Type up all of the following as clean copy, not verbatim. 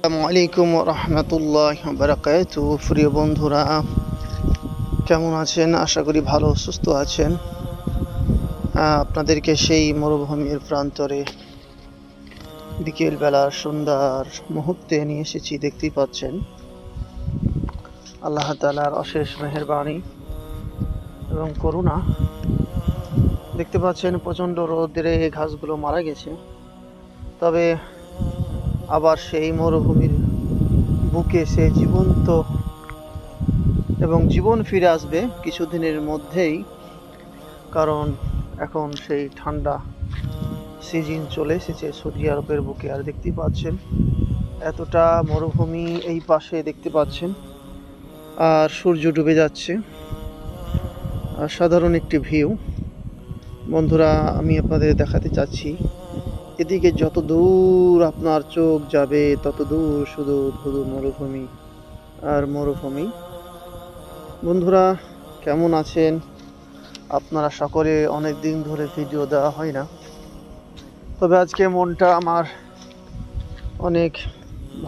আসসালামু আলাইকুম রহমতুল্লাহ বারাকাতু। প্রিয় বন্ধুরা, কেমন আছেন? আশা করি ভালো সুস্থ আছেন। আপনাদেরকে সেই মরুভূমির প্রান্তরে বিকেল বেলার সুন্দর মুহূর্তে নিয়ে এসেছি। দেখতেই পাচ্ছেন আল্লাহ তাআলার অশেষ মেহেরবানি এবং করুণা। দেখতে পাচ্ছেন প্রচণ্ড রোদে ঘাসগুলো মারা গেছে, তবে আবার সেই মরুভূমির বুকে সে জীবন্ত এবং জীবন ফিরে আসবে কিছুদিনের মধ্যেই, কারণ এখন সেই ঠান্ডা সিজন চলে এসেছে সৌদি আরবের বুকে। আর দেখতেই পাচ্ছেন এতটা মরুভূমি এই পাশে দেখতে পাচ্ছেন, আর সূর্য ডুবে যাচ্ছে। আর সাধারণ একটি ভিউ বন্ধুরা, আমি আপনাদের দেখাতে চাচ্ছি। এদিকে যত দূর আপনার চোখ যাবে তত দূর শুধু শুধু মরুভূমি আর মরুভূমি। বন্ধুরা, কেমন আছেন আপনারা সকলে? অনেক দিন ধরে ভিডিও দেওয়া হয় না, তবে আজকে মনটা আমার অনেক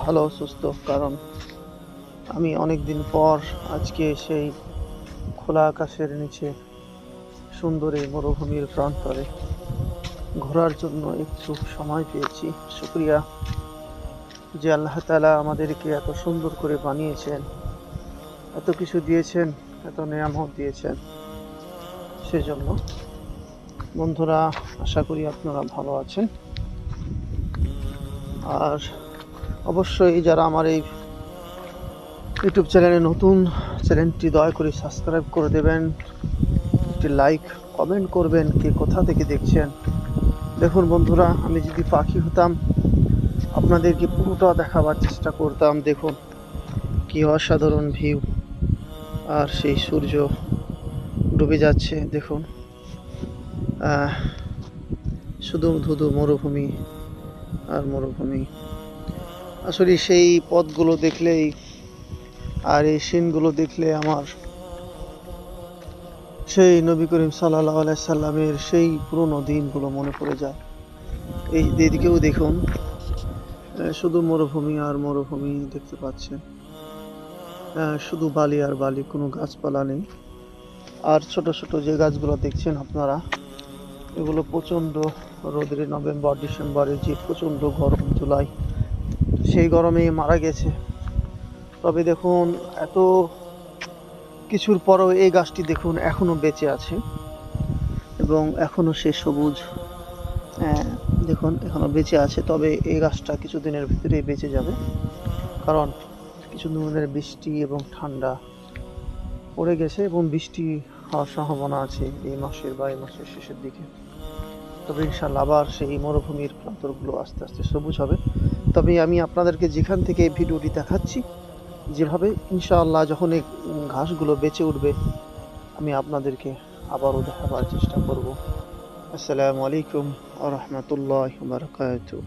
ভালো সুস্থ, কারণ আমি অনেক দিন পর আজকে সেই খোলা আকাশের নিচে সুন্দর এই মরুভূমির প্রান্তরে ঘোরার জন্য একটু সময় পেয়েছি। শুকরিয়া যে আল্লাহ তাআলা আমাদেরকে এত সুন্দর করে বানিয়েছেন, এত কিছু দিয়েছেন, এত নিয়ামত দিয়েছেন। সেজন্য বন্ধুরা, আশা করি আপনারা ভালো আছেন। আর অবশ্যই যারা আমার এই ইউটিউব চ্যানেলে নতুন, চ্যানেলটি দয়া করে সাবস্ক্রাইব করে দেবেন, একটি লাইক কমেন্ট করবেন, কে কোথা থেকে দেখছেন। দেখুন বন্ধুরা, আমি যদি পাখি হতাম আপনাদেরকে পুরোটা দেখাবার চেষ্টা করতাম। দেখুন কি অসাধারণ ভিউ, আর সেই সূর্য ডুবে যাচ্ছে। দেখুন শুধু ধুধু মরুভূমি আর মরুভূমি। আসলে সেই পথগুলো দেখলেই আর এই সিনগুলো দেখলে আমার সেই নবী করিম সাল্লাল্লাহু আলাইহি সাল্লামের সেই পুরনো দিনগুলো মনে পড়ে যায়। এই দিকেও দেখুন শুধু মরুভূমি আর মরুভূমি দেখতে পাচ্ছেন, শুধু বালি আর বালি, কোনো গাছপালা নেই। আর ছোট ছোট যে গাছগুলো দেখছেন আপনারা, এগুলো প্রচণ্ড রোদে নভেম্বর ডিসেম্বরে যে প্রচণ্ড গরম, জুলাই, সেই গরমে মারা গেছে। তবে দেখুন এত কিছুর পরও এই গাছটি দেখুন এখনো বেঁচে আছে এবং এখনো সে সবুজ। দেখুন এখনো বেঁচে আছে, তবে এই গাছটা কিছুদিনের ভিতরেই বেঁচে যাবে, কারণ কিছুদিনের বৃষ্টি এবং ঠান্ডা পড়ে গেছে এবং বৃষ্টি হওয়ার সম্ভাবনা আছে এই মাসের বা এই মাসের শেষের দিকে। তবে ইনশাআল্লাহ আবার সেই মরুভূমির প্রান্তরগুলো আস্তে আস্তে সবুজ হবে। তবে আমি আপনাদেরকে যেখান থেকে এই ভিডিওটি দেখাচ্ছি, যেভাবে ইনশাআল্লাহ যখন এই ঘাসগুলো বেঁচে উঠবে, আমি আপনাদেরকে আবারও দেখাবার চেষ্টা করব। আসসালামু আলাইকুম ওয়া রাহমাতুল্লাহি ওয়া বারাকাতুহু।